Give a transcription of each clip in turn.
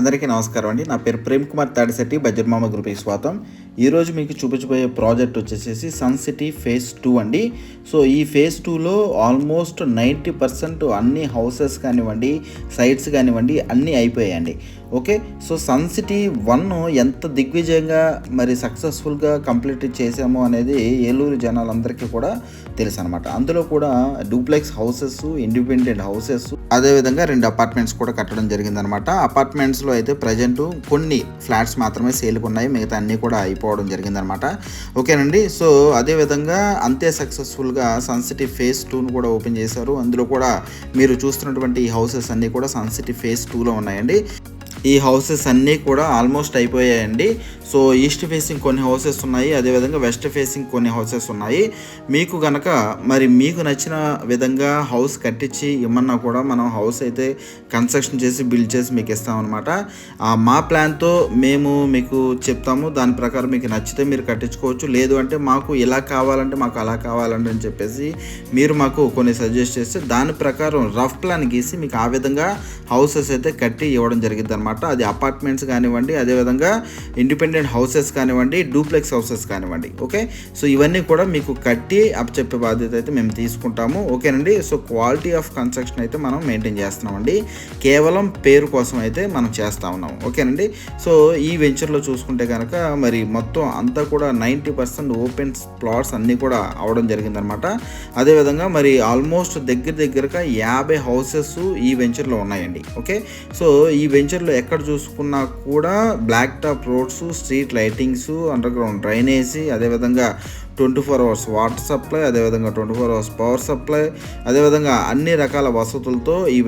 అందరికీ నమస్కారం అండి. నా పేరు ప్రేమ్ కుమార్ తాడిశెట్టి, బడ్జెట్ మామ గ్రూప్కి స్వాగతం. ఈరోజు మీకు చూపించబోయే ప్రాజెక్ట్ వచ్చేసేసి సన్ సిటీ ఫేజ్ 2 అండి. సో ఈ ఫేజ్ 2లో ఆల్మోస్ట్ 90% అన్ని హౌసెస్ కానివ్వండి, సైట్స్ కానివ్వండి అన్నీ అయిపోయాయండి. ఓకే, సో సన్ సిటీ 1 ఎంత దిగ్విజయంగా మరి సక్సెస్ఫుల్గా కంప్లీట్ చేసామో అనేది ఏలూరు జనాలందరికీ కూడా తెలుసు అనమాట. అందులో కూడా డూప్లెక్స్ హౌసెస్, ఇండిపెండెంట్ హౌసెస్, అదేవిధంగా 2 అపార్ట్మెంట్స్ కూడా కట్టడం జరిగిందనమాట. అపార్ట్మెంట్స్లో అయితే ప్రజెంట్ కొన్ని ఫ్లాట్స్ మాత్రమే సేల్కి ఉన్నాయి, మిగతా అన్నీ కూడా అయిపోవడం జరిగిందనమాట. ఓకేనండి, సో అదేవిధంగా అంతే సక్సెస్ఫుల్గా సన్ సిటీ ఫేజ్ 2ను కూడా ఓపెన్ చేశారు. అందులో కూడా మీరు చూస్తున్నటువంటి ఈ హౌసెస్ అన్నీ కూడా సన్ సిటీ ఫేజ్ 2లో ఉన్నాయండి. ఈ హౌసెస్ అన్నీ కూడా ఆల్మోస్ట్ అయిపోయాయండి. సో ఈస్ట్ ఫేసింగ్ కొన్ని హౌసెస్ ఉన్నాయి, అదేవిధంగా వెస్ట్ ఫేసింగ్ కొన్ని హౌసెస్ ఉన్నాయి. మీకు గనక మరి మీకు నచ్చిన విధంగా హౌస్ కట్టించి ఇమ్మన్నా కూడా మనం హౌస్ అయితే కన్స్ట్రక్షన్ చేసి బిల్డ్ చేసి మీకు ఇస్తామన్నమాట. మా ప్లాన్తో మేము మీకు చెప్తాము, దాని ప్రకారం మీకు నచ్చితే మీరు కట్టించుకోవచ్చు, లేదు అంటే మాకు ఇలా కావాలంటే మాకు అలా కావాలంటే అని చెప్పేసి మీరు మాకు కొన్ని సజెస్ట్ చేస్తే దాని ప్రకారం రఫ్ ప్లాన్ గీసి మీకు ఆ విధంగా హౌసెస్ అయితే కట్టి ఇవ్వడం జరిగింది అనమాట. అది అపార్ట్మెంట్స్ కానివ్వండి, అదేవిధంగా ఇండిపెండెంట్ హౌసెస్ కానివ్వండి, డూప్లెక్స్ హౌసెస్ కానివ్వండి. ఓకే, సో ఇవన్నీ కూడా మీకు కట్టి అప్పచెప్పే బాధ్యత అయితే మేము తీసుకుంటాము. ఓకేనండి, సో క్వాలిటీ ఆఫ్ కన్స్ట్రక్షన్ అయితే మనం మెయింటైన్ చేస్తున్నామండి, కేవలం పేరు కోసం అయితే మనం చేస్తూ ఉన్నాం. ఓకేనండి, సో ఈ వెంచర్లో చూసుకుంటే కనుక మరి మొత్తం అంతా కూడా 90% ఓపెన్ ప్లాట్స్ అన్నీ కూడా అవడం జరిగిందనమాట. అదేవిధంగా మరి ఆల్మోస్ట్ దగ్గరగా 50 హౌసెస్ ఈ వెంచర్లో ఉన్నాయండి. ఓకే, సో ఈ వెంచర్లో ఎక్కడ చూసుకున్నా కూడా black top roads, street lightings, under ground drainage, అదేవిధంగా 24 hours వాటర్ సప్లై, అదేవిధంగా 24 hours పవర్ సప్లై, అదేవిధంగా అన్ని రకాల వసతులతో ఈ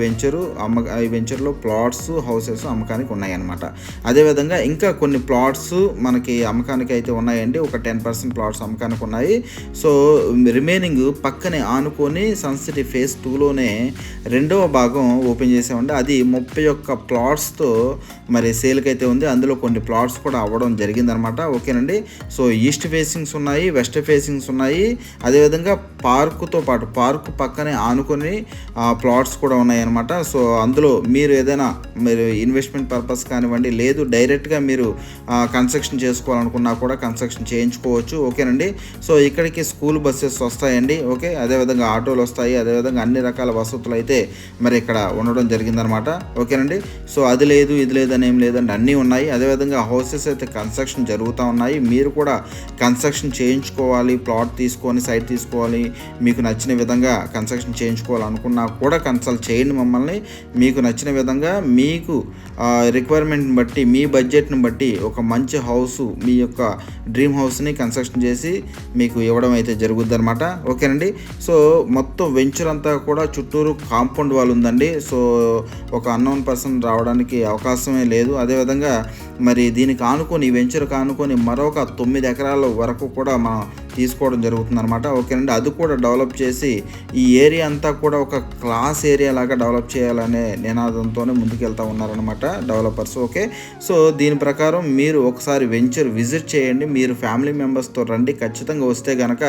వెంచర్లో ప్లాట్స్, హౌసెస్ అమ్మకానికి ఉన్నాయన్నమాట. అదేవిధంగా ఇంకా కొన్ని ప్లాట్స్ మనకి అమ్మకానికి అయితే ఉన్నాయండి. ఒక 10% ప్లాట్స్ అమ్మకానికి ఉన్నాయి. సో రిమైనింగ్ పక్కనే ఆనుకొని సన్ సిటీ ఫేజ్ 2లోనే రెండవ భాగం ఓపెన్ చేసామండి. అది 31 ప్లాట్స్తో మరి సేల్కి అయితే ఉంది. అందులో కొన్ని ప్లాట్స్ కూడా అవ్వడం జరిగిందనమాట. ఓకేనండి, సో ఈస్ట్ ఫేసింగ్స్ ఉన్నాయి, వెస్ట్ ఫేసింగ్స్ ఉన్నాయి, అదేవిధంగా పార్కుతో పాటు పార్కు పక్కనే ఆనుకొని ప్లాట్స్ కూడా ఉన్నాయన్నమాట. సో అందులో మీరు ఏదైనా మీరు ఇన్వెస్ట్మెంట్ పర్పస్ కానివ్వండి, లేదు డైరెక్ట్గా మీరు కన్స్ట్రక్షన్ చేసుకోవాలనుకున్నా కూడా కన్స్ట్రక్షన్ చేయించుకోవచ్చు. ఓకేనండి, సో ఇక్కడికి స్కూల్ బస్సెస్ వస్తాయండి. ఓకే, అదేవిధంగా ఆటోలు వస్తాయి, అదేవిధంగా అన్ని రకాల వసతులు అయితే మరి ఇక్కడ ఉండడం జరిగిందనమాట. ఓకేనండి, సో అది లేదు ఇది లేదు అని ఏం లేదండి, అన్నీ ఉన్నాయి. అదేవిధంగా హౌసెస్ అయితే కన్స్ట్రక్షన్ జరుగుతూ ఉన్నాయి. మీరు కూడా కన్స్ట్రక్షన్ చేయించుకోవాలి, ప్లాట్ తీసుకొని సైట్ తీసుకోవాలి, మీకు నచ్చిన విధంగా కన్స్ట్రక్షన్ చేయించుకోవాలనుకున్నా కూడా కన్సల్ట్ చేయండి మమ్మల్ని. మీకు నచ్చిన విధంగా మీకు రిక్వైర్మెంట్ని బట్టి, మీ బడ్జెట్ని బట్టి ఒక మంచి హౌస్, మీ యొక్క డ్రీమ్ హౌస్ని కన్స్ట్రక్షన్ చేసి మీకు ఇవ్వడం అయితే జరుగుద్ది అనమాట. ఓకేనండి, సో మొత్తం వెంచర్ అంతా కూడా చుట్టూరు కాంపౌండ్ వాల్ ఉందండి. సో ఒక అన్నోన్ పర్సన్ రావడానికి అవకాశమే లేదు. అదేవిధంగా మరి దీనికి ఆనుకొని, ఈ వెంచర్కి ఆనుకొని మరొక 9 ఎకరాల వరకు కూడా మనం తీసుకోవడం జరుగుతుందన్నమాట. ఓకేనండి, అది కూడా డెవలప్ చేసి ఈ ఏరియా అంతా కూడా ఒక క్లాస్ ఏరియా లాగా డెవలప్ చేయాలనే నినాదంతోనే ముందుకెళ్తూ ఉన్నారనమాట డెవలపర్స్. ఓకే, సో దీని ప్రకారం మీరు ఒకసారి వెంచర్ విజిట్ చేయండి, మీరు ఫ్యామిలీ మెంబర్స్తో రండి. ఖచ్చితంగా వస్తే కనుక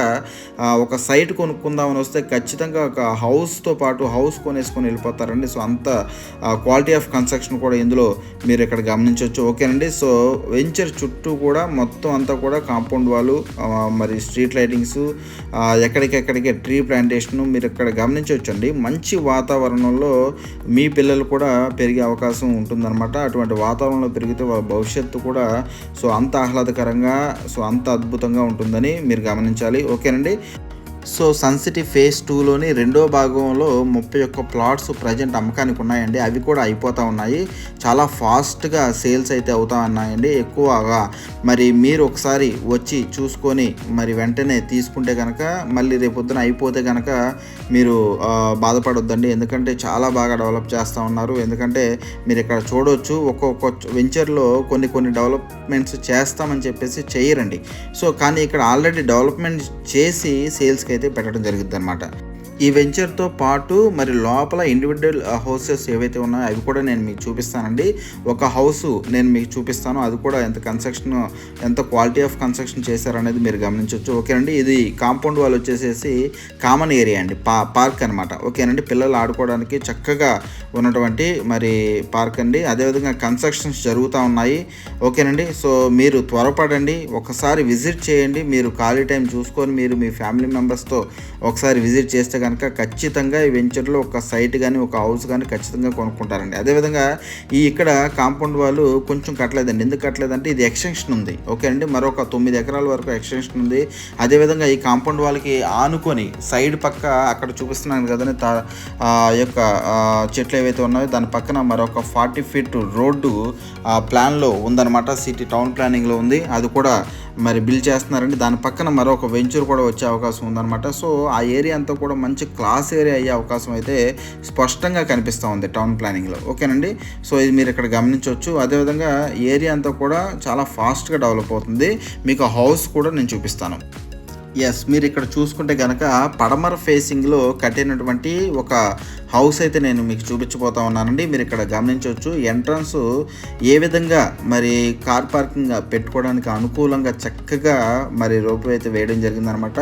ఒక సైట్ కొనుక్కుందామని వస్తే ఖచ్చితంగా ఒక హౌస్తో పాటు హౌస్ కొనేసుకొని వెళ్ళిపోతారండి. సో అంత క్వాలిటీ ఆఫ్ కన్స్ట్రక్షన్ కూడా ఇందులో మీరు ఇక్కడ గమనించవచ్చు. ఓకేనండి, సో వెంచర్ చుట్టూ కూడా మొత్తం అంతా కూడా కాంపౌండ్ వాళ్ళు, మరి స్ట్రీట్ లైటింగ్స్, ఎక్కడికెక్కడికే ట్రీ ప్లాంటేషన్ మీరు ఇక్కడ గమనించవచ్చండి. మంచి వాతావరణంలో మీ పిల్లలు కూడా పెరిగే అవకాశం ఉంటుందన్నమాట. అటువంటి వాతావరణంలో పెరిగితే వాళ్ళ భవిష్యత్తు కూడా సో అంత ఆహ్లాదకరంగా, సో అంత అద్భుతంగా ఉంటుందని మీరు గమనించాలి. ఓకేనండి, సో సన్ సిటీ ఫేజ్ 2లోని రెండో భాగంలో 31 ప్లాట్స్ ప్రజెంట్ అమ్మకానికి ఉన్నాయండి. అవి కూడా అయిపోతూ ఉన్నాయి. చాలా ఫాస్ట్గా సేల్స్ అయితే అవుతూ ఉన్నాయండి. ఎక్కువగా మరి మీరు ఒకసారి వచ్చి చూసుకొని మరి వెంటనే తీసుకుంటే కనుక మళ్ళీ రేపొద్దున అయిపోతే కనుక మీరు బాధపడొద్దండి, ఎందుకంటే చాలా బాగా డెవలప్ చేస్తూ ఉన్నారు. ఎందుకంటే మీరు ఇక్కడ చూడవచ్చు, ఒక్కొక్క వెంచర్లో కొన్ని డెవలప్మెంట్స్ చేస్తామని చెప్పేసి చేయరండి. సో కానీ ఇక్కడ ఆల్రెడీ డెవలప్మెంట్ చేసి సేల్స్కి అయితే పెట్టడం జరిగింది అనమాట. ఈ వెంచర్తో పాటు మరి లోపల ఇండివిజువల్ హౌసెస్ ఏవైతే ఉన్నాయో అవి కూడా నేను మీకు చూపిస్తానండి. ఒక హౌస్ నేను మీకు చూపిస్తాను, అది కూడా ఎంత క్వాలిటీ ఆఫ్ కన్స్ట్రక్షన్ చేశారనేది మీరు గమనించవచ్చు. ఓకేనండి, ఇది కాంపౌండ్ వాల్ వచ్చేసేసి కామన్ ఏరియా అండి, పార్క్ అనమాట. ఓకేనండి, పిల్లలు ఆడుకోవడానికి చక్కగా ఉన్నటువంటి మరి పార్క్ అండి. అదేవిధంగా కన్స్ట్రక్షన్స్ జరుగుతూ ఉన్నాయి. ఓకేనండి, సో మీరు త్వరపడండి, ఒకసారి విజిట్ చేయండి. మీరు ఖాళీ టైం చూసుకొని మీరు మీ ఫ్యామిలీ మెంబర్స్తో ఒకసారి విజిట్ చేస్తే కనుక ఖచ్చితంగా ఈ వెంచర్లో ఒక సైట్ కానీ ఒక హౌస్ కానీ ఖచ్చితంగా కొనుక్కుంటారండి. అదేవిధంగా ఇక్కడ కాంపౌండ్ వాళ్ళు కొంచెం కట్టలేదండి. ఎందుకు కట్టలేదంటే ఇది ఎక్స్టెన్షన్ ఉంది. ఓకే అండి, మరొక 9 ఎకరాల వరకు ఎక్స్టెన్షన్ ఉంది. అదేవిధంగా ఈ కాంపౌండ్ వాళ్ళకి ఆనుకొని సైడ్ పక్క అక్కడ చూపిస్తున్నాను కదండి, యొక్క చెట్లు ఏవైతే ఉన్నాయో దాని పక్కన మరొక 40 ఫీట్ రోడ్డు ప్లాన్లో ఉందన్నమాట. సిటీ టౌన్ ప్లానింగ్లో ఉంది, అది కూడా మరి బిల్డ్ చేస్తున్నారండి. దాని పక్కన మరొక వెంచర్ కూడా వచ్చే అవకాశం ఉందన్నమాట. సో ఆ ఏరియా అంతా కూడా మంచి క్లాస్ ఏరియా అయ్యే అవకాశం అయితే స్పష్టంగా కనిపిస్తూ ఉంది టౌన్ ప్లానింగ్లో. ఓకేనండి, సో ఇది మీరు ఇక్కడ గమనించవచ్చు. అదేవిధంగా ఏరియా అంతా కూడా చాలా ఫాస్ట్గా డెవలప్ అవుతుంది. మీకు హౌస్ కూడా నేను చూపిస్తాను. ఎస్, మీరు ఇక్కడ చూసుకుంటే కనుక పడమర ఫేసింగ్లో కట్టినటువంటి ఒక హౌస్ అయితే నేను మీకు చూపించబోతా ఉన్నానండి. మీరు ఇక్కడ గమనించవచ్చు ఎంట్రన్స్ ఏ విధంగా మరి కార్ పార్కింగ్ పెట్టుకోవడానికి అనుకూలంగా చక్కగా మరి రోప్ అయితే వేయడం జరిగిందనమాట.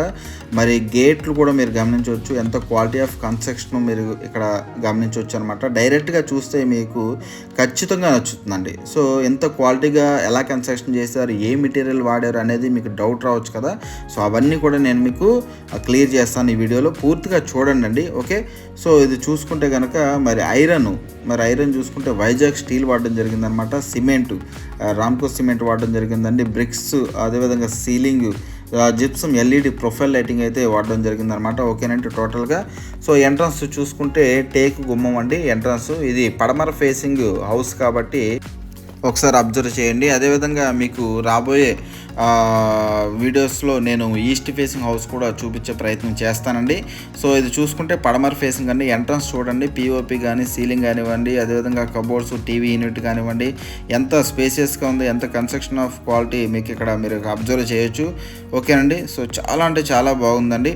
మరి గేట్లు కూడా మీరు గమనించవచ్చు, ఎంత క్వాలిటీ ఆఫ్ కన్స్ట్రక్షన్ మీరు ఇక్కడ గమనించవచ్చు అనమాట. డైరెక్ట్గా చూస్తే మీకు ఖచ్చితంగా నచ్చుతుందండి. సో ఎంత క్వాలిటీగా ఎలా కన్స్ట్రక్షన్ చేశారు, ఏ మెటీరియల్ వాడారు అనేది మీకు డౌట్ రావచ్చు కదా. సో అవన్నీ కూడా నేను మీకు క్లియర్ చేస్తాను ఈ వీడియోలో, పూర్తిగా చూడండి అండి. ఓకే, సో ఇది చూసుకుంటే కనుక మరి ఐరన్ చూసుకుంటే వైజాగ్ స్టీల్ వాడడం జరిగిందనమాట. సిమెంటు రామ్కో సిమెంట్ వాడడం జరిగిందండి. బ్రిక్స్, అదేవిధంగా ceiling gypsum LED profile lighting అయితే వాడడం జరిగిందనమాట. ఓకేనండి టోటల్గా. సో ఎంట్రన్స్ చూసుకుంటే టేక్ గుమ్మం అండి ఎంట్రన్స్. ఇది పడమర ఫేసింగ్ హౌస్ కాబట్టి ఒకసారి అబ్జర్వ్ చేయండి. అదేవిధంగా మీకు రాబోయే వీడియోస్లో నేను ఈస్ట్ ఫేసింగ్ హౌస్ కూడా చూపించే ప్రయత్నం చేస్తానండి. సో ఇది చూసుకుంటే పడమర ఫేసింగ్ అండి. ఎంట్రన్స్ చూడండి, పిఓపి కానీ సీలింగ్ కానివ్వండి, అదేవిధంగా కబోర్డ్స్, టీవీ యూనిట్ కానివ్వండి, ఎంత స్పేసియస్గా ఉంది, ఎంత కన్స్ట్రక్షన్ ఆఫ్ క్వాలిటీ మీకు ఇక్కడ మీరు అబ్జర్వ్ చేయొచ్చు. ఓకేనండి, సో చాలా అంటే చాలా బాగుందండి.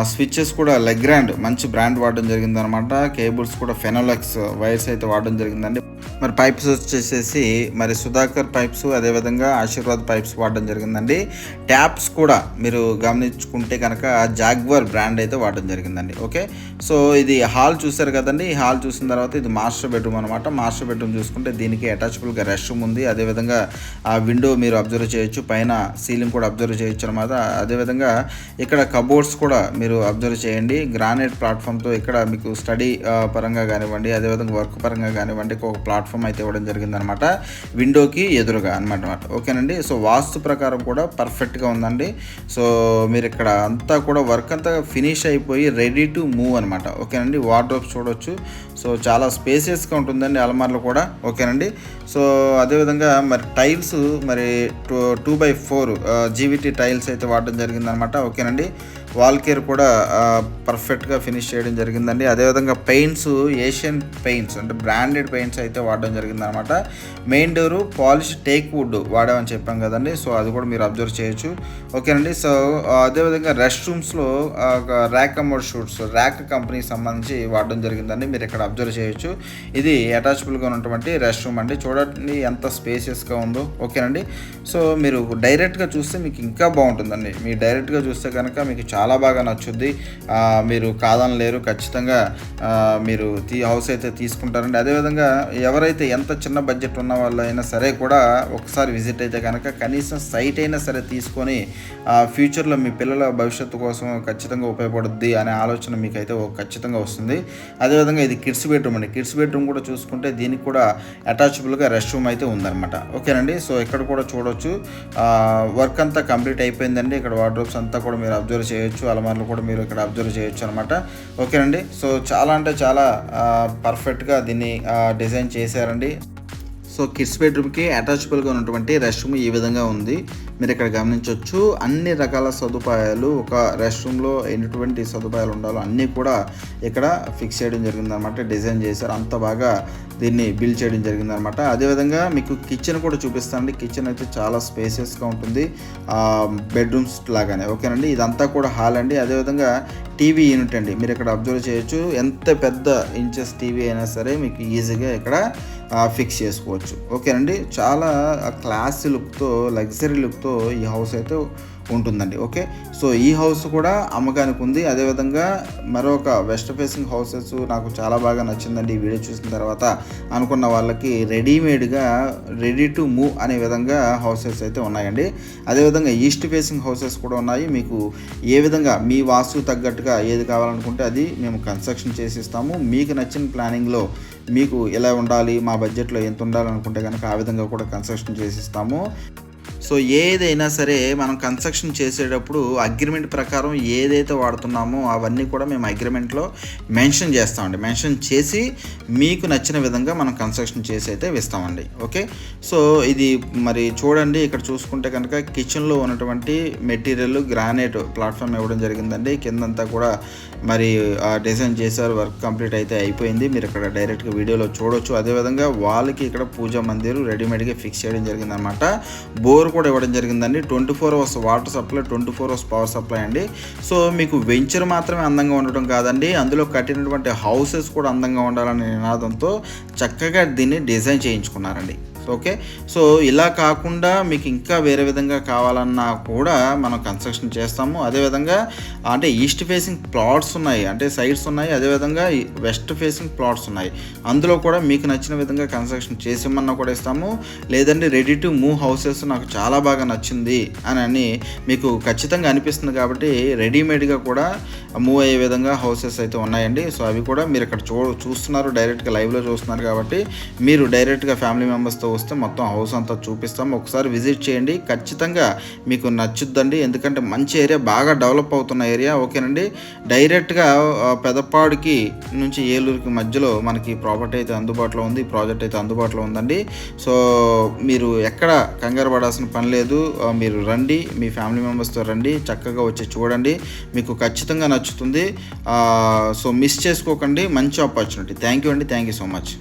స్విచ్చెస్ కూడా లెగ్రాండ్ మంచి బ్రాండ్ వాడడం జరిగిందనమాట. కేబుల్స్ కూడా ఫెనోలెక్స్ వైర్స్ అయితే వాడడం జరిగిందండి. మరి పైప్స్ వచ్చేసేసి మరి సుధాకర్ పైప్స్, అదేవిధంగా ఆశీర్వాద్ పైప్స్ వాడడం జరిగిందండి. ట్యాప్స్ కూడా మీరు గమనించుకుంటే కనుక జాగ్వర్ బ్రాండ్ అయితే వాడడం జరిగిందండి. ఓకే, సో ఇది హాల్ చూసారు కదండి. ఈ హాల్ చూసిన తర్వాత ఇది మాస్టర్ బెడ్రూమ్ అనమాట. మాస్టర్ బెడ్రూమ్ చూసుకుంటే దీనికి అటాచబుల్గా రెస్ట్ రూమ్ ఉంది. అదేవిధంగా ఆ విండో మీరు అబ్జర్వ్ చేయొచ్చు, పైన సీలింగ్ కూడా అబ్జర్వ్ చేయొచ్చు అనమాట. అదేవిధంగా ఇక్కడ కబోర్డ్స్ కూడా మీరు అబ్జర్వ్ చేయండి. గ్రానైట్ ప్లాట్ఫామ్తో ఇక్కడ మీకు స్టడీ పరంగా కానివ్వండి, అదేవిధంగా వర్క్ పరంగా కానివ్వండి ఒక ప్లాట్ఫామ్ అయితే ఇవ్వడం జరిగిందనమాట, విండోకి ఎదురుగా అనమాట. ఓకేనండి, సో వాస్తు ప్రకారం కూడా పర్ఫెక్ట్గా ఉందండి. సో మీరు ఇక్కడ అంతా కూడా వర్క్ అంతా ఫినిష్ అయిపోయి రెడీ టు మూవ్ అనమాట. ఓకేనండి, వార్డ్రోబ్స్ చూడవచ్చు. సో చాలా స్పేసియస్గా ఉంటుందండి అలమార్లు కూడా. ఓకేనండి, సో అదేవిధంగా మరి టైల్స్ మరి 2x4 జీవిటీ టైల్స్ అయితే వాడడం జరిగిందనమాట. ఓకేనండి, వాల్ కేర్ కూడా పర్ఫెక్ట్గా ఫినిష్ చేయడం జరిగిందండి. అదేవిధంగా పెయింట్స్ ఏషియన్ పెయింట్స్ అంటే బ్రాండెడ్ పెయింట్స్ అయితే వాడడం జరిగిందనమాట. Main door polish teak wood వాడామని చెప్పాం కదండి, సో అది కూడా మీరు అబ్జర్వ్ చేయొచ్చు. ఓకేనండి, సో అదేవిధంగా రెస్ట్ రూమ్స్లో ర్యాక్ కమోడ్ షూట్స్ ర్యాక్ కంపెనీకి సంబంధించి వాడడం జరిగిందండి. మీరు ఇక్కడ అబ్జర్వ్ చేయొచ్చు. ఇది అటాచబుల్గా ఉన్నటువంటి రెస్ట్ రూమ్ అండి. చూడండి ఎంత స్పేసియస్గా ఉందో. ఓకేనండి, సో మీరు డైరెక్ట్గా చూస్తే మీకు ఇంకా బాగుంటుందండి. మీరు డైరెక్ట్గా చూస్తే కనుక మీకు చాలా బాగా నచ్చుద్ది. మీరు కాదనలేరు, ఖచ్చితంగా మీరు హౌస్ అయితే తీసుకుంటారండి. అదేవిధంగా ఎవరైతే ఎంత చిన్న బడ్జెట్ ఉన్న వాళ్ళు అయినా సరే కూడా ఒకసారి విజిట్ అయితే కనుక కనీసం సైట్ అయినా సరే తీసుకొని ఫ్యూచర్లో మీ పిల్లల భవిష్యత్తు కోసం ఖచ్చితంగా ఉపయోగపడుద్ది అనే ఆలోచన మీకైతే ఖచ్చితంగా వస్తుంది. అదేవిధంగా ఇది కిడ్స్ బెడ్రూమ్ అండి. కిడ్స్ బెడ్రూమ్ కూడా చూసుకుంటే దీనికి కూడా అటాచబుల్గా రెస్ట్ రూమ్ అయితే ఉందన్నమాట. ఓకేనండి, సో ఇక్కడ కూడా చూడవచ్చు వర్క్ అంతా కంప్లీట్ అయిపోయిందండి. ఇక్కడ వార్డ్రోబ్స్ అంతా కూడా మీరు అబ్జర్వ్ చేయొచ్చు, అలమార్లు కూడా మీరు ఇక్కడ అబ్జర్వ్ చేయొచ్చు అనమాట. ఓకేనండి, సో చాలా అంటే చాలా పర్ఫెక్ట్గా దీన్ని డిజైన్ చేశారండి. సో కిడ్స్ బెడ్రూమ్కి అటాచబుల్గా ఉన్నటువంటి రెస్ట్ రూమ్ ఈ విధంగా ఉంది. మీరు ఇక్కడ గమనించవచ్చు అన్ని రకాల సదుపాయాలు ఒక రెస్ట్ రూమ్లో ఎటువంటి సదుపాయాలు ఉండాలో అన్నీ కూడా ఇక్కడ ఫిక్స్ చేయడం జరిగిందనమాట. డిజైన్ చేశారు, అంత బాగా దీన్ని బిల్డ్ చేయడం జరిగిందనమాట. అదేవిధంగా మీకు కిచెన్ కూడా చూపిస్తానండి. కిచెన్ అయితే చాలా స్పేసియస్గా ఉంటుంది బెడ్రూమ్స్ లాగానే. ఓకేనండి, ఇదంతా కూడా హాల్ అండి. అదేవిధంగా టీవీ యూనిట్ అండి, మీరు ఇక్కడ అబ్జర్వ్ చేయొచ్చు. ఎంత పెద్ద ఇంచెస్ టీవీ అయినా సరే మీకు ఈజీగా ఇక్కడ ఫిక్స్ చేసుకోవచ్చు. ఓకేనండి, చాలా క్లాసీ లుక్తో లగ్జరీ లుక్తో ఈ హౌస్ అయితే ఉంటుందండి. ఓకే, సో ఈ హౌస్ కూడా అమ్మకానికి ఉంది. అదేవిధంగా మరొక వెస్ట్ ఫేసింగ్ హౌసెస్ నాకు చాలా బాగా నచ్చిందండి ఈ వీడియో చూసిన తర్వాత అనుకున్న వాళ్ళకి రెడీమేడ్గా రెడీ టు మూవ్ అనే విధంగా హౌసెస్ అయితే ఉన్నాయండి. అదేవిధంగా ఈస్ట్ ఫేసింగ్ హౌసెస్ కూడా ఉన్నాయి. మీకు ఏ విధంగా మీ వాస్తు తగ్గట్టుగా ఏది కావాలనుకుంటే అది మేము కన్స్ట్రక్షన్ చేసి ఇస్తాము. మీకు నచ్చిన ప్లానింగ్లో మీకు ఎలా ఉండాలి, మా బడ్జెట్లో ఎంత ఉండాలనుకుంటే కనుక ఆ విధంగా కూడా కన్స్ట్రక్షన్ చేసి ఇస్తాము. సో ఏదైనా సరే మనం కన్స్ట్రక్షన్ చేసేటప్పుడు అగ్రిమెంట్ ప్రకారం ఏదైతే వాడుతున్నామో అవన్నీ కూడా మేము అగ్రిమెంట్లో మెన్షన్ చేస్తామండి. మెన్షన్ చేసి మీకు నచ్చిన విధంగా మనం కన్స్ట్రక్షన్ చేసి అయితే ఇస్తామండి. ఓకే, సో ఇది మరి చూడండి, ఇక్కడ చూసుకుంటే కనుక కిచెన్లో ఉన్నటువంటి మెటీరియల్ గ్రానైట్ ప్లాట్ఫామ్ ఇవ్వడం జరిగిందండి. కిందంతా కూడా మరి డిజైన్ చేశారు, వర్క్ కంప్లీట్ అయితే అయిపోయింది. మీరు ఇక్కడ డైరెక్ట్గా వీడియోలో చూడొచ్చు. అదేవిధంగా వాళ్ళకి ఇక్కడ పూజా మందిర్ రెడీమేడ్గా ఫిక్స్ చేయడం జరిగిందనమాట. బోర్ కూడా ఇవ్వడం జరిగిందండి. 24 hours water supply, 24 hours power supply అండి. సో మీకు వెంచర్ మాత్రమే అందంగా ఉండటం కాదండి, అందులో కట్టినటువంటి హౌసెస్ కూడా అందంగా ఉండాలనే నినాదంతో చక్కగా దీన్ని డిజైన్ చేయించుకున్నారండి. ఓకే, సో ఇలా కాకుండా మీకు ఇంకా వేరే విధంగా కావాలన్నా కూడా మనం కన్స్ట్రక్షన్ చేస్తాము. అదేవిధంగా అంటే ఈస్ట్ ఫేసింగ్ ప్లాట్స్ ఉన్నాయి, అంటే సైడ్స్ ఉన్నాయి. అదేవిధంగా వెస్ట్ ఫేసింగ్ ప్లాట్స్ ఉన్నాయి. అందులో కూడా మీకు నచ్చిన విధంగా కన్స్ట్రక్షన్ చేసిమన్నా కూడా ఇస్తాము. లేదంటే రెడీ టు మూవ్ హౌసెస్ నాకు చాలా బాగా నచ్చింది అని మీకు ఖచ్చితంగా అనిపిస్తుంది కాబట్టి రెడీమేడ్గా కూడా మూవ్ అయ్యే విధంగా హౌసెస్ అయితే ఉన్నాయండి. సో అవి కూడా మీరు ఇక్కడ చూస్తున్నారు, డైరెక్ట్గా లైవ్లో చూస్తున్నారు కాబట్టి మీరు డైరెక్ట్గా ఫ్యామిలీ మెంబర్స్తో వస్తే మొత్తం హౌస్ అంతా చూపిస్తాం. ఒకసారి విజిట్ చేయండి, ఖచ్చితంగా మీకు నచ్చుద్దండి. ఎందుకంటే మంచి ఏరియా, బాగా డెవలప్ అవుతున్న ఏరియా. ఓకేనండి, డైరెక్ట్గా పెదపాడుకి నుంచి ఏలూరుకి మధ్యలో మనకి ప్రాపర్టీ అయితే అందుబాటులో ఉంది, ప్రాజెక్ట్ అయితే అందుబాటులో ఉందండి. సో మీరు ఎక్కడ కంగారు పడాల్సిన పని లేదు. మీరు రండి, మీ ఫ్యామిలీ మెంబర్స్తో రండి, చక్కగా వచ్చి చూడండి, మీకు ఖచ్చితంగా నచ్చుతుంది. సో మిస్ చేసుకోకండి, మంచి ఆపర్చునిటీ. థ్యాంక్ యూ అండి, థ్యాంక్ యూ సో మచ్.